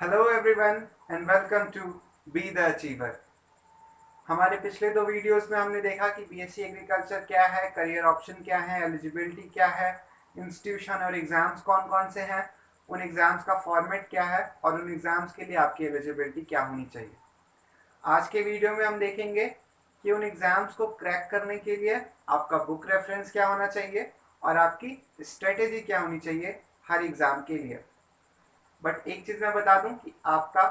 Hello everyone and welcome to be the achiever. हमारे पिछले दो वीडियोस में हमने देखा कि बीएससी एग्रीकल्चर क्या है, करियर ऑप्शन क्या है, एलिजिबिलिटी क्या है, इंस्टीट्यूशन और एग्जाम्स कौन कौन से हैं, उन एग्जाम्स का फॉर्मेट क्या है और उन एग्जाम्स के लिए आपकी एलिजिबिलिटी क्या होनी चाहिए। आज के वीडियो में हम देखेंगे कि उन एग्जाम्स को क्रैक करने के लिए आपका बुक रेफरेंस क्या होना चाहिए और आपकी स्ट्रेटेजी क्या होनी चाहिए हर एग्जाम के लिए। बट एक चीज मैं बता दूं कि आपका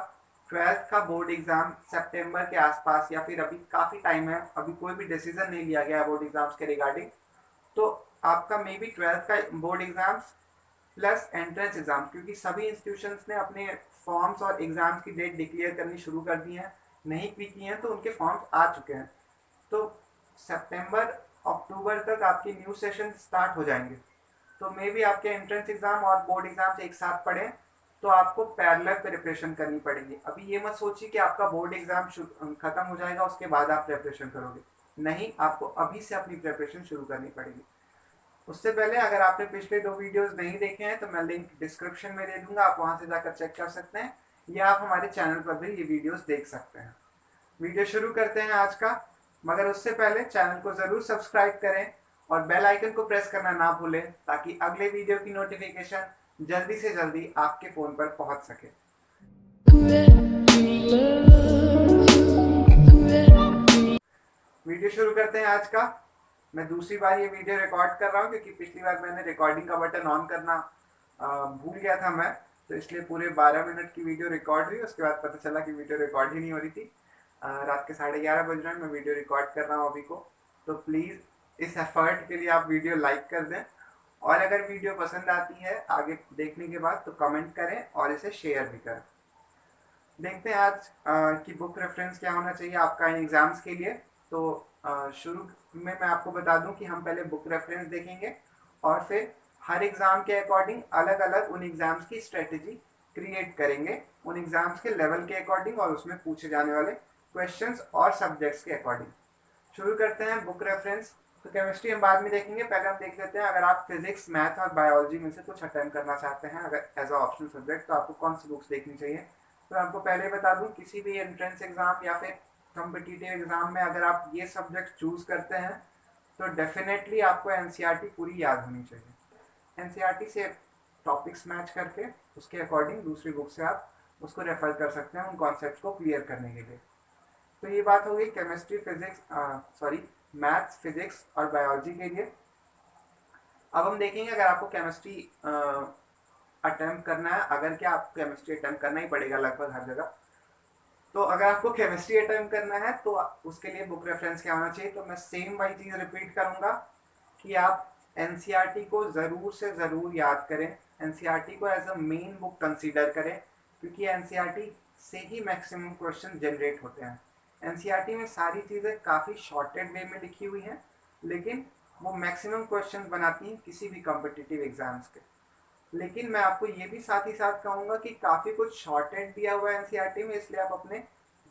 12th का बोर्ड एग्जाम सितंबर के आसपास या फिर अभी काफी टाइम है, अभी कोई भी डिसीजन नहीं लिया गया बोर्ड एग्जाम्स के रिगार्डिंग। तो आपका मे बी 12th का board exams plus entrance exam, क्योंकि सभी इंस्टीट्यूशंस ने अपने फॉर्म्स और एग्जाम्स की डेट डिक्लेयर करनी शुरू कर दी है, नहीं भी की हैं तो उनके फॉर्म्स आ चुके हैं। तो सितंबर अक्टूबर तक आपके न्यू सेशन स्टार्ट हो जाएंगे। तो मे बी आपके एंट्रेंस एग्जाम और बोर्ड एग्जाम्स एक साथ पढ़े तो आपको पैरेलल प्रिपरेशन करनी पड़ेगी। अभी ये मत सोचिए कि आपका बोर्ड एग्जाम खत्म हो जाएगा उसके बाद आप प्रिपरेशन करोगे, नहीं, आपको अभी से अपनी प्रिपरेशन शुरू करनी पड़ेगी। उससे पहले अगर आपने पिछले दो वीडियोस नहीं देखे हैं तो मैं लिंक डिस्क्रिप्शन में दे दूंगा, आप वहां से जाकर चेक कर सकते हैं या आप हमारे चैनल पर भी ये वीडियोस देख सकते हैं। वीडियो शुरू करते हैं आज का, मगर उससे पहले चैनल को जरूर सब्सक्राइब करें और बेल आइकन को प्रेस करना ना भूलें ताकि अगले वीडियो की नोटिफिकेशन जल्दी से जल्दी आपके फोन पर पहुंच सके। वीडियो शुरू करते हैं आज का। मैं दूसरी बार ये वीडियो रिकॉर्ड कर रहा हूँ क्योंकि पिछली बार मैंने रिकॉर्डिंग का बटन ऑन करना भूल गया था मैं, तो इसलिए पूरे 12 मिनट की वीडियो रिकॉर्ड हुई, उसके बाद पता चला कि वीडियो रिकॉर्ड ही नहीं हो रही थी। रात के 11:30 बज रहे हैं, मैं वीडियो रिकॉर्ड कर रहा हूँ अभी को। तो प्लीज़ इस एफर्ट के लिए आप वीडियो लाइक कर दें और अगर वीडियो पसंद आती है आगे देखने के बाद तो कमेंट करें और इसे शेयर भी करें। देखते हैं आज की बुक रेफरेंस क्या होना चाहिए आपका इन एग्जाम्स के लिए। तो शुरू में मैं आपको बता दूं कि हम पहले बुक रेफरेंस देखेंगे और फिर हर एग्जाम के अकॉर्डिंग अलग अलग उन एग्जाम्स की स्ट्रेटेजी क्रिएट करेंगे, उन एग्जाम्स के लेवल के अकॉर्डिंग और उसमें पूछे जाने वाले क्वेश्चंस और सब्जेक्ट्स के अकॉर्डिंग। शुरू करते हैं बुक रेफरेंस। तो केमिस्ट्री हम बाद में देखेंगे, पहले हम देख लेते हैं अगर आप फिजिक्स, मैथ और बायोलॉजी में से कुछ अटेम्प्ट करना चाहते हैं अगर एज अ ऑप्शनल सब्जेक्ट तो आपको कौन सी बुक्स देखनी चाहिए। तो आपको पहले बता दूं किसी भी एंट्रेंस एग्जाम या फिर कॉम्पिटिटिव एग्जाम में अगर आप ये सब्जेक्ट चूज करते हैं तो डेफिनेटली आपको एनसीईआरटी पूरी याद होनी चाहिए। एनसीईआरटी से टॉपिक्स मैच करके उसके अकॉर्डिंग दूसरी बुक से आप उसको रेफर कर सकते हैं उन कॉन्सेप्ट को क्लियर करने के लिए। तो ये बात हो गई chemistry, physics, sorry maths, physics और बायोलॉजी के लिए। अब हम देखेंगे अगर आपको केमिस्ट्री अटेम्प्ट करना है, अगर क्या आपको केमिस्ट्री अटेम्प्ट करना ही पड़ेगा लगभग हर जगह। तो अगर आपको केमिस्ट्री अटेम्प्ट करना है तो उसके लिए बुक रेफरेंस क्या होना चाहिए। तो मैं सेम वही चीज़ रिपीट करूंगा कि आप एनसीईआरटी को ज़रूर से ज़रूर याद करें, एनसीईआरटी को as a main book consider करें क्योंकि एनसीईआरटी से ही मैक्सिमम क्वेश्चन जनरेट होते हैं। एनसीईआरटी में सारी चीज़ें काफ़ी शॉर्टेड वे में लिखी हुई हैं लेकिन वो मैक्सिमम क्वेश्चन बनाती हैं किसी भी कॉम्पिटिटिव एग्जाम्स के। लेकिन मैं आपको ये भी साथ ही साथ कहूँगा कि काफ़ी कुछ शॉर्टेड दिया हुआ है एनसीईआरटी में, इसलिए आप अपने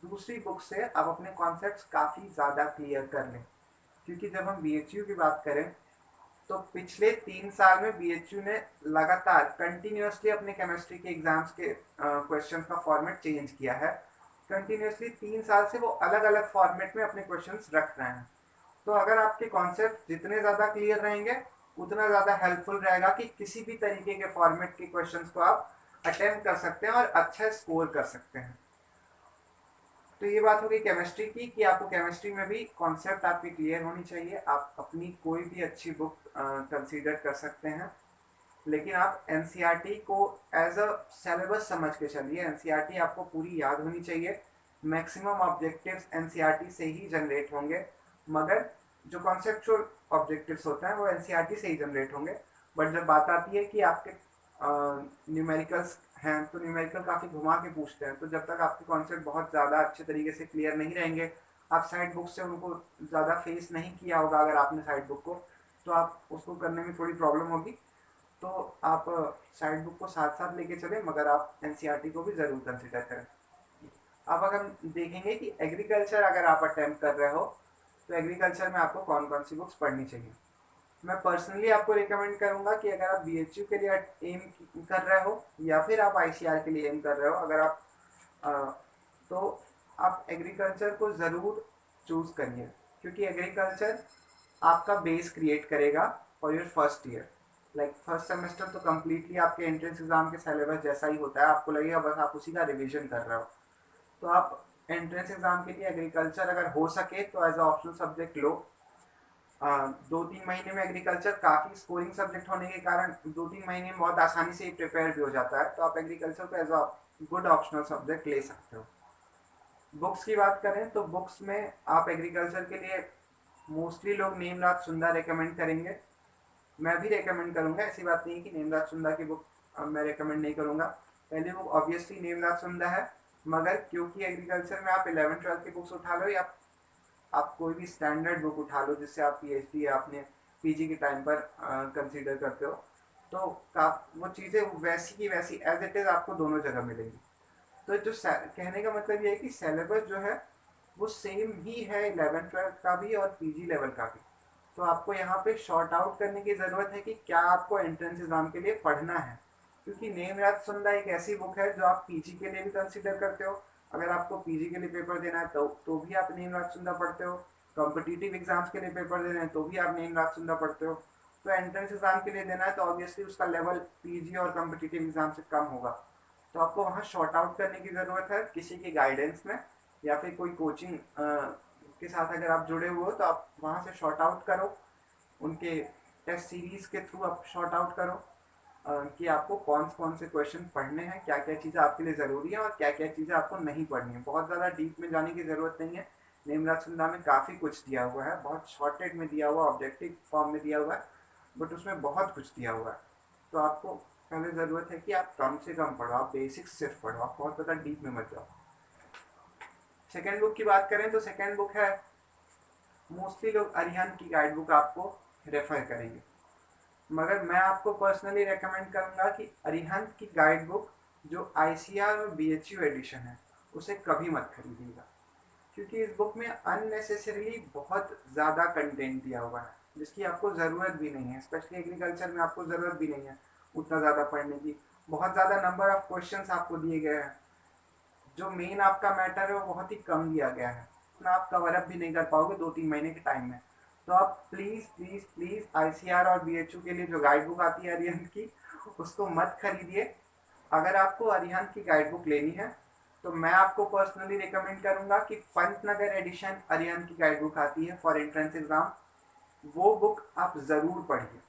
दूसरी बुक से आप अपने कॉन्सेप्ट्स काफ़ी ज़्यादा क्लियर कर लें। क्योंकि जब हम बीएचयू की बात करें तो पिछले 3 साल में बीएचयू ने लगातार कंटिन्यूसली अपने केमिस्ट्री के एग्जाम्स के क्वेश्चन का फॉर्मेट चेंज किया है। कंटिन्यूसली 3 साल से वो अलग अलग फॉर्मेट में अपने क्वेश्चंस रख रहे हैं। तो अगर आपके कॉन्सेप्ट जितने ज़्यादा क्लियर रहेंगे उतना ज़्यादा हेल्पफुल रहेगा कि किसी भी तरीके के फॉर्मेट के क्वेश्चंस को आप अटेम्प्ट कर सकते हैं और अच्छा स्कोर कर सकते हैं। तो ये बात हो गई केमिस्ट्री की कि आपको केमिस्ट्री में भी कॉन्सेप्ट आपकी क्लियर होनी चाहिए। आप अपनी कोई भी अच्छी बुक कंसीडर कर सकते हैं लेकिन आप एनसीईआरटी को एज अ सिलेबस समझ के चलिए। एनसीईआरटी आपको पूरी याद होनी चाहिए, मैक्सिमम ऑब्जेक्टिव्स एनसीईआरटी से ही जनरेट होंगे, मगर जो कॉन्सेप्चुअल ऑब्जेक्टिव्स होते हैं वो एनसीईआरटी से ही जनरेट होंगे। बट जब बात आती है कि आपके न्यूमेरिकल्स हैं तो न्यूमेरिकल काफ़ी घुमा के पूछते हैं, तो जब तक आपके कॉन्सेप्ट बहुत ज़्यादा अच्छे तरीके से क्लियर नहीं रहेंगे, आप साइड बुक से उनको ज़्यादा फेस नहीं किया होगा अगर आपने साइड बुक को, तो आप उसको करने में थोड़ी प्रॉब्लम होगी। तो आप साइड बुक को साथ साथ लेके चलें मगर आप एनसीईआरटी को भी ज़रूर कंसिडर करें। अब अगर हम देखेंगे कि एग्रीकल्चर अगर आप अटेम्प्ट कर रहे हो तो एग्रीकल्चर में आपको कौन कौन सी बुक्स पढ़नी चाहिए। मैं पर्सनली आपको रिकमेंड करूंगा कि अगर आप BHU के लिए एम कर रहे हो या फिर आप ICR के लिए एम कर रहे हो, अगर आप तो आप एग्रीकल्चर को ज़रूर चूज़ करिए, क्योंकि एग्रीकल्चर आपका बेस क्रिएट करेगा for your first year. Like first semester तो कम्प्लीटली आपके एंट्रेंस एग्जाम के सिलेबस जैसा ही होता है, आपको लगेगा बस आप उसी का रिविजन कर रहे हो। तो आप एंट्रेंस एग्जाम के लिए एग्रीकल्चर अगर हो सके तो एज अ ऑप्शनल सब्जेक्ट लो। 2-3 महीने में एग्रीकल्चर काफ़ी स्कोरिंग सब्जेक्ट होने के कारण 2-3 महीने में बहुत आसानी से प्रिपेयर भी हो जाता है, तो आप एग्रीकल्चर को as a good optional subject ले सकते हो। बुक्स की बात करें तो बुक्स में आप एग्रीकल्चर के लिए मोस्टली लोग नेमराज सुंदा रेकमेंड करेंगे। मैं भी रेकमेंड करूंगा, ऐसी बात नहीं है कि नेमराज सुंदा की बुक मैं रेकमेंड नहीं करूंगा। पहली बुक ऑब्वियसली नेमराज सुंदा है, मगर क्योंकि एग्रीकल्चर में आप 11th-12th की बुक्स उठा लो या आप कोई भी स्टैंडर्ड बुक उठा लो जिससे आप PhD या अपने PG के टाइम पर कंसीडर करते हो, तो वो चीज़ें वैसी की वैसी एज इट इज़ आपको दोनों जगह मिलेंगी। तो जो कहने का मतलब ये है कि सिलेबस जो है वो सेम ही है 11th-12th का भी और PG लेवल का भी। तो आपको यहाँ पे शॉर्ट आउट करने की ज़रूरत है कि क्या आपको एंट्रेंस एग्जाम के लिए पढ़ना है, क्योंकि नेमराज सुंदा एक ऐसी बुक है जो आप PG के लिए भी कंसिडर करते हो। अगर आपको PG के लिए पेपर देना है तो भी आप नेमराज सुंदा पढ़ते हो। कॉम्पिटिटिव एग्जाम्स के लिए पेपर देना है तो भी आप नेमराज सुंदा पढ़ते हो। तो एंट्रेंस एग्जाम के लिए देना है तो ऑब्वियसली उसका लेवल PG और कॉम्पिटिटिव एग्जाम से कम होगा। तो आपको वहाँ शॉर्ट आउट करने की ज़रूरत है किसी की गाइडेंस में, या फिर कोई कोचिंग के साथ अगर आप जुड़े हुए हो तो आप वहाँ से शॉर्ट आउट करो, उनके टेस्ट सीरीज के थ्रू आप शॉर्ट आउट करो कि आपको कौन से क्वेश्चन पढ़ने हैं, क्या क्या चीज़ें आपके लिए ज़रूरी है और क्या क्या चीज़ें आपको नहीं पढ़नी है। बहुत ज़्यादा डीप में जाने की ज़रूरत नहीं है, नेमराज सुंदा में काफ़ी कुछ दिया हुआ है, बहुत शॉर्टेड में दिया हुआ, ऑब्जेक्टिव फॉर्म में दिया हुआ है, बट उसमें बहुत कुछ दिया हुआ है। तो आपको पहले ज़रूरत है कि आप कम से कम पढ़ो, आप बेसिक्स सिर्फ पढ़ो, आप बहुत ज़्यादा डीप में मत जाओ। सेकेंड बुक की बात करें तो सेकेंड बुक है, मोस्टली लोग अरिहंत की गाइड बुक आपको रेफर करेंगे, मगर मैं आपको पर्सनली रेकमेंड करूंगा कि अरिहंत की गाइड बुक जो ICR और BHU एडिशन है उसे कभी मत खरीदिएगा, क्योंकि इस बुक में अननेसेसरीली बहुत ज़्यादा कंटेंट दिया हुआ है जिसकी आपको ज़रूरत भी नहीं है। स्पेशली एग्रीकल्चर में आपको ज़रूरत भी नहीं है उतना ज़्यादा पढ़ने की। बहुत ज़्यादा नंबर ऑफ क्वेश्चंस आपको दिए गए हैं, जो मेन आपका मैटर है वो बहुत ही कम दिया गया है, उतना आप कवर अप भी नहीं कर पाओगे 2-3 महीने के टाइम में। तो आप प्लीज़ प्लीज़ प्लीज़ ICR और BHU के लिए जो गाइड बुक आती है अरिहंत की, उसको मत खरीदिए। अगर आपको अरिहंत की गाइड बुक लेनी है तो मैं आपको पर्सनली रिकमेंड करूंगा कि पंतनगर एडिशन अरिहंत की गाइड बुक आती है फॉर एंट्रेंस एग्जाम, वो बुक आप ज़रूर पढ़िए,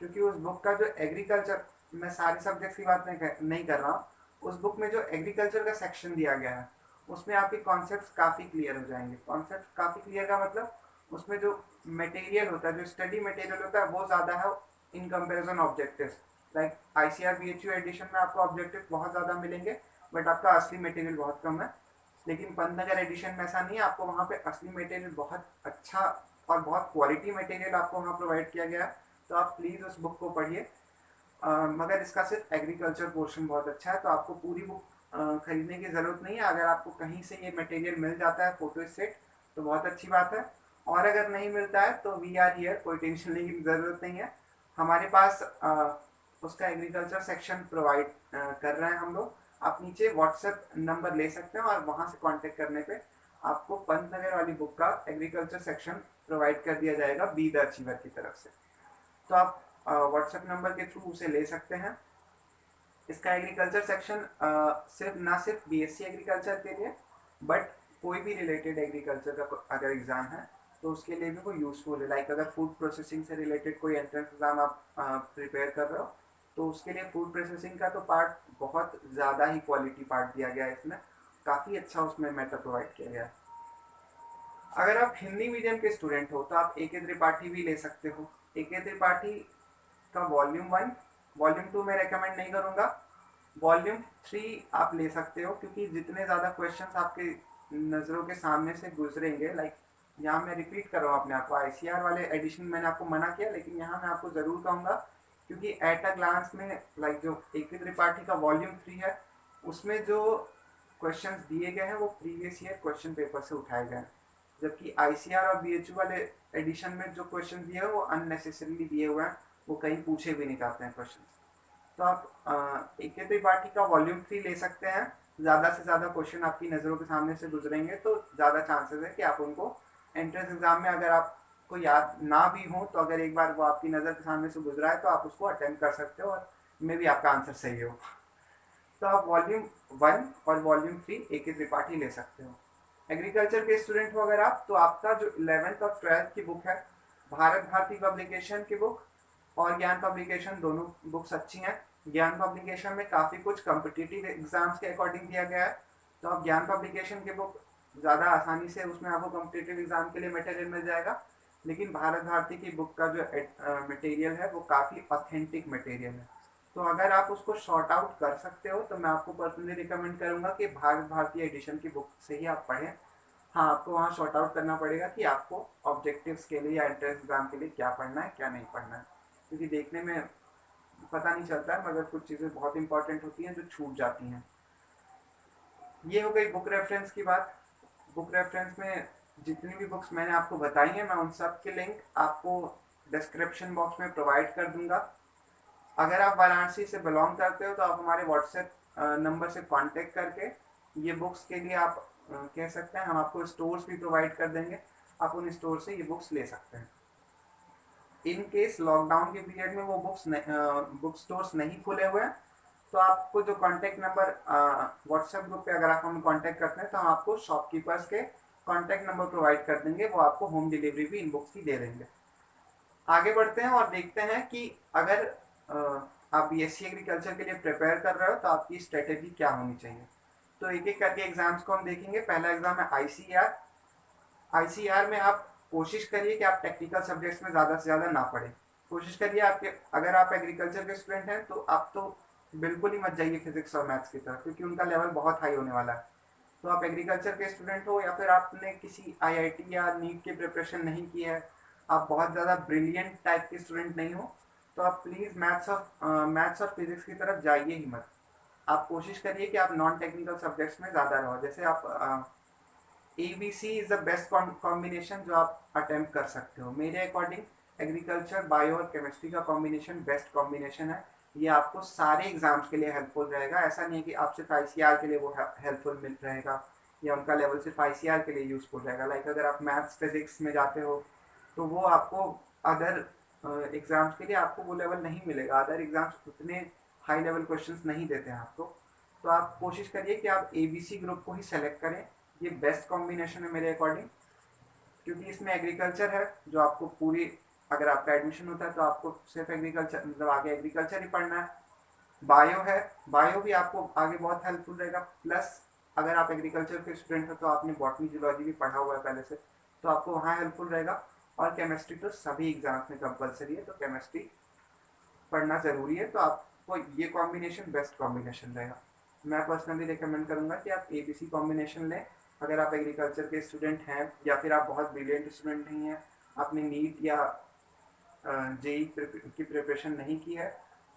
क्योंकि उस बुक का जो एग्रीकल्चर, मैं सारे सब्जेक्ट्स की बात नहीं कर रहा हूँ, उस बुक में जो एग्रीकल्चर का सेक्शन दिया गया है उसमें आपके कॉन्सेप्ट्स काफ़ी क्लियर हो जाएंगे। कॉन्सेप्ट काफ़ी क्लियर का मतलब उसमें जो मटेरियल होता है, जो स्टडी मटेरियल होता है वो ज़्यादा है in comparison objectives. Like ICR BHU edition में आपको ऑब्जेक्टिव बहुत ज़्यादा मिलेंगे बट आपका असली मटेरियल बहुत कम है, लेकिन पंतनगर एडिशन में ऐसा नहीं है, आपको वहाँ पे असली मटेरियल बहुत अच्छा और बहुत क्वालिटी मटेरियल आपको वहाँ प्रोवाइड किया गया है। तो आप प्लीज़ उस बुक को पढ़िए। मगर इसका सिर्फ एग्रीकल्चर पोर्शन बहुत अच्छा है, तो आपको पूरी बुक खरीदने की ज़रूरत नहीं है। अगर आपको कहीं से ये मटेरियल मिल जाता है फोटो सेट तो बहुत अच्छी बात है, और अगर नहीं मिलता है तो वी आर हियर, कोई टेंशन लेने की ज़रूरत नहीं है। हमारे पास उसका एग्रीकल्चर सेक्शन प्रोवाइड कर रहे हैं हम लोग। आप नीचे व्हाट्सएप नंबर ले सकते हैं और वहाँ से कांटेक्ट करने पे आपको पंतनगर वाली बुक का एग्रीकल्चर सेक्शन प्रोवाइड कर दिया जाएगा बी द अचीवर की तरफ से। तो आप व्हाट्सएप नंबर के थ्रू उसे ले सकते हैं। इसका एग्रीकल्चर सेक्शन सिर्फ BSc एग्रीकल्चर के लिए, बट कोई भी रिलेटेड एग्रीकल्चर का अगर एग्ज़ाम है तो उसके लिए भी वो यूज़फुल है। लाइक अगर फूड प्रोसेसिंग से रिलेटेड कोई एंट्रेंस एग्ज़ाम आप प्रिपेयर कर रहे हो तो उसके लिए फूड प्रोसेसिंग का तो पार्ट बहुत ज़्यादा ही क्वालिटी पार्ट दिया गया है, इसमें काफ़ी अच्छा उसमें मैटर प्रोवाइड किया गया है। अगर आप हिंदी मीडियम के स्टूडेंट हो तो आप AK त्रिपाठी भी ले सकते हो। AK त्रिपाठी का वॉल्यूम 1, वॉल्यूम 2 मैं रेकमेंड नहीं करूँगा, वॉल्यूम 3 आप ले सकते हो, क्योंकि जितने ज़्यादा क्वेश्चंस आपके नज़रों के सामने से गुजरेंगे, लाइक यहाँ मैं रिपीट कर रहा हूँ अपने आपको, ICR वाले एडिशन मैंने आपको मना किया, लेकिन यहाँ मैं आपको ज़रूर कहूँगा, क्योंकि एट अ ग्लांस में लाइक जो AK त्रिपाठी का वॉल्यूम 3 है उसमें जो क्वेश्चंस दिए गए हैं वो प्रीवियस ईयर क्वेश्चन पेपर से उठाए गए हैं। जबकि आईसीआर और बीएचयू वाले एडिशन में जो क्वेश्चन दिए हैं वो अननेसेसरीली दिए हुए हैं, वो कहीं पूछे भी नहीं जाते हैं क्वेश्चन। तो आप एक त्रिपाठी का वॉल्यूम 3 ले सकते हैं। ज़्यादा से ज़्यादा क्वेश्चन आपकी नज़रों के सामने से गुजरेंगे तो ज़्यादा चांसेस है कि आप उनको एंट्रेंस एग्जाम में, अगर आपको याद ना भी हो तो अगर एक बार वो आपकी नज़र के सामने से गुजरा है तो आप उसको अटेम्प्ट कर सकते हो और मे भी आपका आंसर सही हो। तो आप वॉल्यूम 1 और वॉल्यूम 3 एक त्रिपाठी ले सकते हो। एग्रीकल्चर के स्टूडेंट हो अगर आप, तो आपका जो 11th और 12th की बुक है, भारत भारती पब्लिकेशन की बुक और ज्ञान पब्लिकेशन, दोनों बुक्स अच्छी हैं। ज्ञान पब्लिकेशन में काफ़ी कुछ कॉम्पिटिटिव एग्जाम्स के अकॉर्डिंग दिया गया है, तो आप ज्ञान पब्लिकेशन की बुक ज़्यादा आसानी से, उसमें आपको कॉम्पिटिटिव एग्जाम के लिए मटेरियल मिल जाएगा। लेकिन भारत भारती की बुक का जो मटेरियल है वो काफ़ी ऑथेंटिक मटेरियल है, तो अगर आप उसको शॉर्ट आउट कर सकते हो तो मैं आपको पर्सनली रिकमेंड करूंगा कि भारत भारती एडिशन की बुक से ही आप पढ़ें। हाँ, आपको वहाँ शॉर्ट आउट करना पड़ेगा कि आपको ऑब्जेक्टिव्स के लिए या एंट्रेंस एग्जाम के लिए क्या पढ़ना है क्या नहीं पढ़ना है, क्योंकि देखने में पता नहीं चलता है मगर कुछ चीज़ें बहुत इंपॉर्टेंट होती हैं जो छूट जाती हैं। ये हो गई बुक रेफरेंस की बात। बुक रेफरेंस में जितनी भी बुक्स मैंने आपको बताई हैं मैं उन सब के लिंक आपको डिस्क्रिप्शन बॉक्स में प्रोवाइड कर दूंगा। अगर आप वाराणसी से बिलोंग करते हो तो आप हमारे व्हाट्सएप नंबर से कांटेक्ट करके ये बुक्स के लिए आप कह सकते हैं, हम आपको स्टोर्स भी प्रोवाइड कर देंगे, आप उन स्टोर से ये बुक्स ले सकते हैं। इन केस लॉकडाउन के पीरियड में वो बुक स्टोर्स नहीं खुले हुए हैं तो आपको जो कांटेक्ट नंबर व्हाट्सएप ग्रुप पे अगर आप हमें कांटेक्ट करते हैं तो हम आपको शॉपकीपर्स के कांटेक्ट नंबर प्रोवाइड कर देंगे, वो आपको होम डिलीवरी भी इन बुक्स की दे देंगे। आगे बढ़ते हैं और देखते हैं कि अगर आप बीएससी एग्रीकल्चर के लिए प्रिपेयर कर रहे हो तो आपकी स्ट्रेटेजी क्या होनी चाहिए। तो एक एक करके एग्जाम्स को हम देखेंगे। पहला एग्जाम है आईसीआर। आईसीआर में आप कोशिश करिए कि आप टेक्निकल सब्जेक्ट्स में ज़्यादा से ज़्यादा ना पढ़ें। कोशिश करिए आपके, अगर आप एग्रीकल्चर के स्टूडेंट हैं तो आप तो बिल्कुल ही मत जाइए फिजिक्स और मैथ्स की तरफ, क्योंकि उनका लेवल बहुत हाई होने वाला है। तो आप एग्रीकल्चर के स्टूडेंट हो या फिर आपने किसी आईआईटी या नीट की प्रिपरेशन नहीं की है, आप बहुत ज़्यादा ब्रिलियंट टाइप के स्टूडेंट नहीं हो, तो आप प्लीज़ मैथ्स और फिजिक्स की तरफ जाइए ही मत। आप कोशिश करिए कि आप नॉन टेक्निकल सब्जेक्ट्स में ज़्यादा रहो। जैसे आप ABC is the best combination जो आप अटेम्प्ट कर सकते हो। मेरे अकॉर्डिंग एग्रीकल्चर, बायो और केमिस्ट्री का कॉम्बिनेशन बेस्ट कॉम्बिनेशन है। ये आपको सारे एग्जाम्स के लिए हेल्पफुल रहेगा। ऐसा नहीं है कि आप सिर्फ आईसीआर के लिए वो हेल्पफुल मिल रहेगा या उनका लेवल सिर्फ आईसीआर के लिए यूजफुल रहेगा। लाइक अगर आप मैथ्स फिजिक्स में जाते हो तो वो आपको अदर एग्जाम्स के लिए आपको वो लेवल नहीं मिलेगा। अदर एग्जाम्स उतने हाई लेवल क्वेश्चंस नहीं देते हैं आपको। तो आप कोशिश करिए कि आप ABC ग्रुप को ही सेलेक्ट करें, ये बेस्ट कॉम्बिनेशन है मेरे अकॉर्डिंग, क्योंकि इसमें एग्रीकल्चर है जो आपको पूरी, अगर आपका एडमिशन होता है तो आपको सिर्फ एग्रीकल्चर, मतलब आगे एग्रीकल्चर ही पढ़ना है। बायो है, बायो भी आपको आगे बहुत हेल्पफुल रहेगा। प्लस अगर आप एग्रीकल्चर के स्टूडेंट हो तो आपने बॉटनी जूलॉजी भी पढ़ा हुआ है पहले से, तो आपको वहाँ हेल्पफुल रहेगा। और केमिस्ट्री तो सभी एग्जाम्स में कंपलसरी है, तो केमिस्ट्री पढ़ना ज़रूरी है। तो आपको ये कॉम्बिनेशन बेस्ट कॉम्बिनेशन रहेगा। मैं पर्सनली रिकमेंड करूँगा कि आप ABC कॉम्बिनेशन लें अगर आप एग्रीकल्चर के स्टूडेंट हैं, या फिर आप बहुत ब्रिलियंट स्टूडेंट नहीं हैं, आपने नीट या जेई की प्रिपरेशन नहीं की है,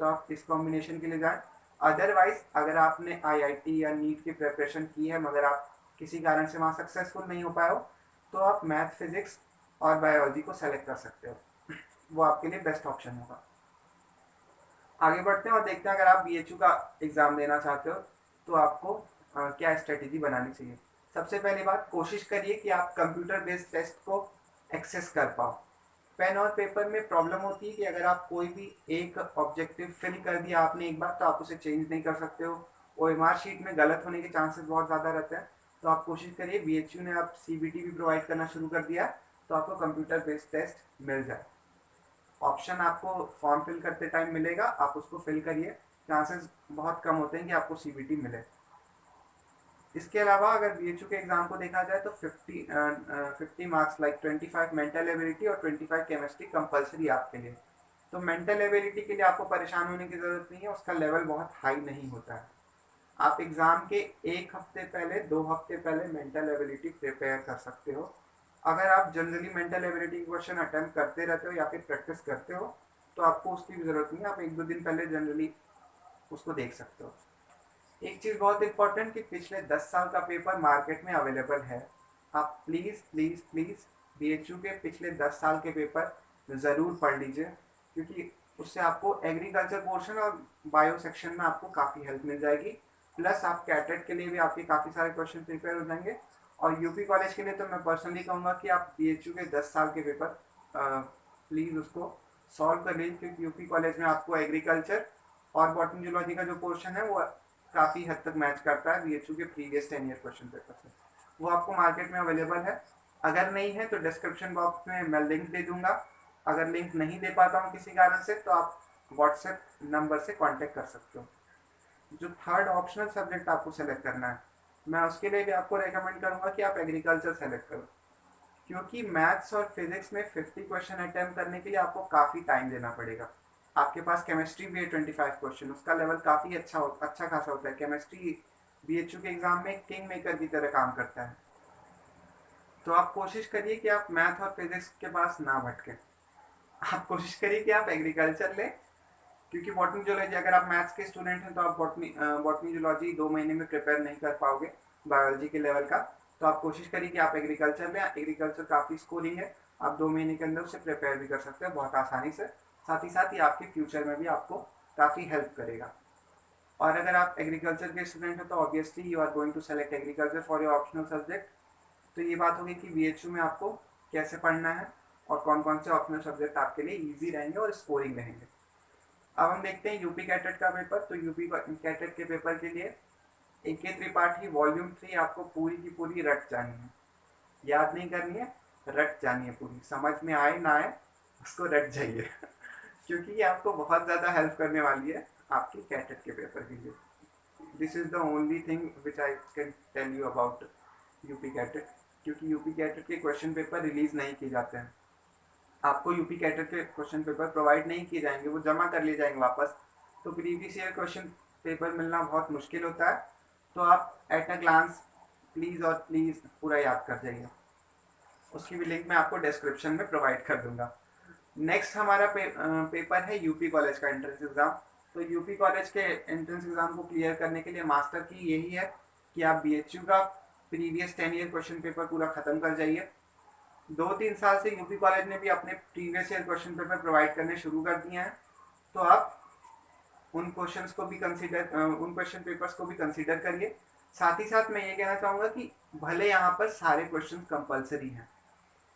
तो आप इस कॉम्बिनेशन के लिए जाएं। अदरवाइज अगर आपने आईआईटी या नीट की प्रिपरेशन की है मगर आप किसी कारण से वहाँ सक्सेसफुल नहीं हो पाए हो, तो आप मैथ, फिजिक्स और बायोलॉजी को सेलेक्ट कर सकते हो, वो आपके लिए बेस्ट ऑप्शन होगा। आगे बढ़ते हैं और देखते हैं अगर आप BHU का एग्ज़ाम देना चाहते हो तो आपको क्या स्ट्रेटेजी बनानी चाहिए। सबसे पहली बात, कोशिश करिए कि आप कंप्यूटर बेस्ड टेस्ट को एक्सेस कर पाओ। पेन और पेपर में प्रॉब्लम होती है कि अगर आप कोई भी एक ऑब्जेक्टिव फिल कर दिया आपने एक बार तो आप उसे चेंज नहीं कर सकते हो, OMR शीट में गलत होने के चांसेस बहुत ज़्यादा रहते हैं। तो आप कोशिश करिए, BHU ने आप CBT भी प्रोवाइड करना शुरू कर दिया तो आपको कंप्यूटर बेस्ड टेस्ट मिल जाए। ऑप्शन आपको फॉर्म फिल करते टाइम मिलेगा, आप उसको फिल करिए, चांसेस बहुत कम होते हैं कि आपको CBT मिले। इसके अलावा अगर BHU के एग्जाम को देखा जाए तो 50 मार्क्स लाइक 25 मेंटल एबिलिटी और 25 केमिस्ट्री कंपलसरी आपके लिए। तो मेंटल एबिलिटी के लिए आपको परेशान होने की ज़रूरत नहीं है, उसका लेवल बहुत हाई नहीं होता है। आप एग्ज़ाम के एक हफ्ते पहले, 2 हफ्ते पहले मेंटल एबिलिटी प्रिपेयर कर सकते हो। अगर आप generally mental ability question attempt करते रहते हो या फिर प्रैक्टिस करते हो तो आपको उसकी भी ज़रूरत नहीं है, आप 1-2 दिन पहले जनरली उसको देख सकते हो। एक चीज़ बहुत इंपॉर्टेंट कि पिछले 10 साल का पेपर मार्केट में अवेलेबल है, आप प्लीज़ प्लीज़ प्लीज़ BHU के पिछले 10 साल के पेपर ज़रूर पढ़ लीजिए, क्योंकि उससे आपको एग्रीकल्चर पोर्शन और बायो सेक्शन में आपको काफ़ी हेल्प मिल जाएगी। प्लस आप कैटेट के लिए भी आपके काफ़ी सारे क्वेश्चन प्रिपेयर हो जाएंगे। और यूपी कॉलेज के लिए तो मैं पर्सनली कहूँगा कि आप BHU के 10 साल के पेपर प्लीज़ उसको सॉल्व कर लीजिए, क्योंकि यूपी कॉलेज में आपको एग्रीकल्चर और बॉटनी जूलॉजी का जो पोर्शन है वो काफ़ी हद तक मैच करता है BHU के प्रीवियस 10 ईयर क्वेश्चन पेपर से। वो आपको मार्केट में अवेलेबल है, अगर नहीं है तो डिस्क्रिप्शन बॉक्स में मैं लिंक दे दूंगा। अगर लिंक नहीं दे पाता हूँ किसी कारण से तो आप व्हाट्सएप नंबर से कांटेक्ट कर सकते हो। जो थर्ड ऑप्शनल सब्जेक्ट आपको सेलेक्ट करना है, मैं उसके लिए भी आपको रेकमेंड करूंगा कि आप एग्रीकल्चर सेलेक्ट करो, क्योंकि मैथ्स और फिजिक्स में 50 क्वेश्चन अटेम्प्ट करने के लिए आपको काफ़ी टाइम देना पड़ेगा। आपके पास केमिस्ट्री भी है 25 क्वेश्चन, उसका लेवल काफ़ी अच्छा खासा होता है। केमिस्ट्री BHU के एग्जाम में किंग मेकर की तरह काम करता है। तो आप कोशिश करिए कि आप मैथ और फिजिक्स के पास ना भटके, आप कोशिश करिए कि आप एग्रीकल्चर लें, क्योंकि बॉटनी जूलॉजी अगर आप मैथ्स के स्टूडेंट हैं तो आप बॉटनी जूलॉजी 2 महीने में प्रिपेयर नहीं कर पाओगे बायोलॉजी के लेवल का। तो आप कोशिश करिए कि आप एग्रीकल्चर लें, एग्रीकल्चर काफ़ी स्कोरिंग है, आप 2 महीने के अंदर उसे प्रिपेयर भी कर सकते हैं बहुत आसानी से। साथ ही साथ ये आपके फ्यूचर में भी आपको काफ़ी हेल्प करेगा। और अगर आप एग्रीकल्चर के स्टूडेंट हैं तो obviously you are going to select agriculture for your optional subject. तो ये बात होगी कि BHU में आपको कैसे पढ़ना है और कौन कौन से ऑप्शनल सब्जेक्ट आपके लिए ईजी रहेंगे और स्कोरिंग रहेंगे। अब हम देखते हैं यूपी कैटेट का पेपर। तो यूपी कैटेट के पेपर के लिए AK त्रिपाठी वॉल्यूम 3 आपको पूरी की पूरी रट जानी है, याद नहीं करनी है, रट जानी है पूरी, समझ में आए ना आए उसको रट जाइए क्योंकि ये आपको बहुत ज़्यादा हेल्प करने वाली है आपकी कैटेट के पेपर के लिए। This is the only thing which I can tell you about UP CATET, क्योंकि यूपी कैटेट के क्वेश्चन पेपर रिलीज नहीं किए जाते हैं। आपको यूपी कैटेट के क्वेश्चन पेपर प्रोवाइड नहीं किए जाएंगे, वो जमा कर लिए जाएंगे वापस। तो प्रीवियस ईयर क्वेश्चन पेपर मिलना बहुत मुश्किल होता है। तो आप एट अ ग्लांस प्लीज़ और प्लीज़ पूरा याद कर जाइए। उसकी भी लिंक मैं आपको डिस्क्रिप्शन में प्रोवाइड कर दूंगा। नेक्स्ट हमारा पेपर है यूपी कॉलेज का एंट्रेंस एग्ज़ाम। तो यूपी कॉलेज के एंट्रेंस एग्ज़ाम को क्लियर करने के लिए मास्टर की यही है कि आप BHU का प्रीवियस 10 ईयर क्वेश्चन पेपर पूरा ख़त्म कर जाइए। 2-3 साल से यूपी कॉलेज ने भी अपने previous year question paper provide करने शुरू कर दिए हैं। तो आप उन क्वेश्चंस को भी उन क्वेश्चन पेपर्स को भी कंसीडर करिए। साथ ही साथ मैं ये कहना चाहूँगा कि भले यहाँ पर सारे क्वेश्चन कंपलसरी हैं,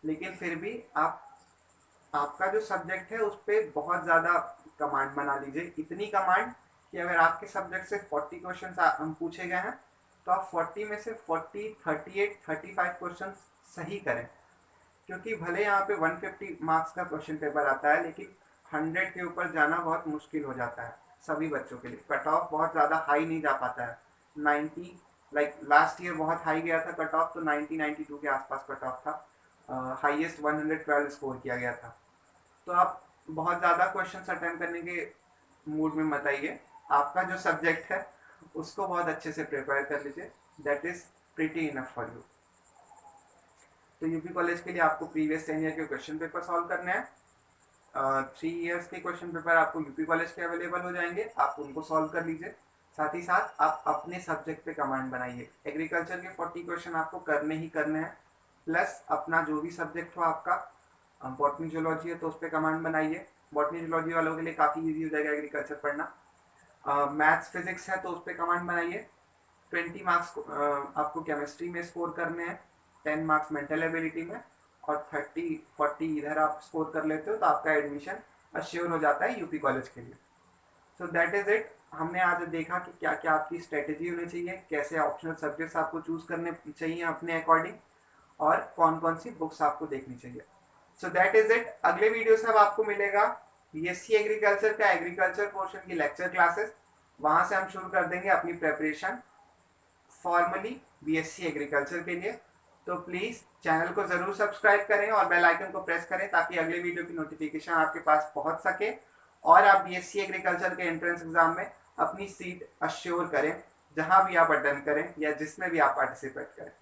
लेकिन फिर भी आपका जो सब्जेक्ट है उस पर बहुत ज़्यादा कमांड बना लीजिए। इतनी कमांड कि अगर आपके सब्जेक्ट से 40 क्वेश्चन हम पूछे गए हैं तो आप 40 में से 40, 38, 35 क्वेश्चन सही करें, क्योंकि भले यहाँ पे 150 मार्क्स का क्वेश्चन पेपर आता है, लेकिन 100 के ऊपर जाना बहुत मुश्किल हो जाता है सभी बच्चों के लिए। कट ऑफ बहुत ज़्यादा हाई नहीं जा पाता है। 90 लाइक लास्ट ईयर बहुत हाई गया था कट ऑफ, तो 90-92 के आसपास कट ऑफ था। हाईएस्ट 112 स्कोर किया गया था। तो आप बहुत ज़्यादा क्वेश्चन अटेम्प्ट करने के मूड में मत आइए। आपका जो सब्जेक्ट है उसको बहुत अच्छे से प्रिपेयर कर लीजिए, that is pretty enough for you. तो यूपी कॉलेज के लिए आपको प्रीवियस 10 ईयर के क्वेश्चन पेपर सॉल्व करने हैं। 3 ईयर्स के क्वेश्चन पेपर आपको यूपी कॉलेज के अवेलेबल हो जाएंगे, आप उनको सॉल्व कर लीजिए। साथ ही साथ आप अपने सब्जेक्ट पे कमांड बनाइए। एग्रीकल्चर के 40 क्वेश्चन आपको करने ही करने हैं, प्लस अपना जो भी सब्जेक्ट हो आपका, बॉटनी जूलॉजी है तो उस पर कमांड बनाइए। बॉटनी जूलॉजी वालों के लिए काफ़ी ईजी हो जाएगा एग्रीकल्चर पढ़ना। मैथ्स फिजिक्स है तो उस पर कमांड बनाइए। 20 मार्क्स आपको केमिस्ट्री में स्कोर करने हैं, 10 मार्क्स मेंटल एबिलिटी में, और 30-40 इधर आप स्कोर कर लेते हो तो आपका एडमिशन अश्योर हो जाता है यूपी कॉलेज के लिए। So that is it. हमने आज देखा कि क्या क्या आपकी स्ट्रेटेजी होनी चाहिए, कैसे ऑप्शनल सब्जेक्ट्स आपको चूज़ करने चाहिए अपने अकॉर्डिंग, और कौन कौन सी बुक्स आपको देखनी चाहिए। So that is it. अगले वीडियो से अब आपको मिलेगा BSc एग्रीकल्चर का एग्रीकल्चर पोर्शन की लेक्चर क्लासेस। वहाँ से हम शुरू कर देंगे अपनी प्रेपरेशन फॉर्मली BSc एग्रीकल्चर के लिए। तो प्लीज़ चैनल को ज़रूर सब्सक्राइब करें और बेल आइकन को प्रेस करें ताकि अगले वीडियो की नोटिफिकेशन आपके पास पहुंच सके और आप BSc एग्रीकल्चर के एंट्रेंस एग्जाम में अपनी सीट अश्योर करें, जहां भी आप अटेंड करें या जिसमें भी आप पार्टिसिपेट करें।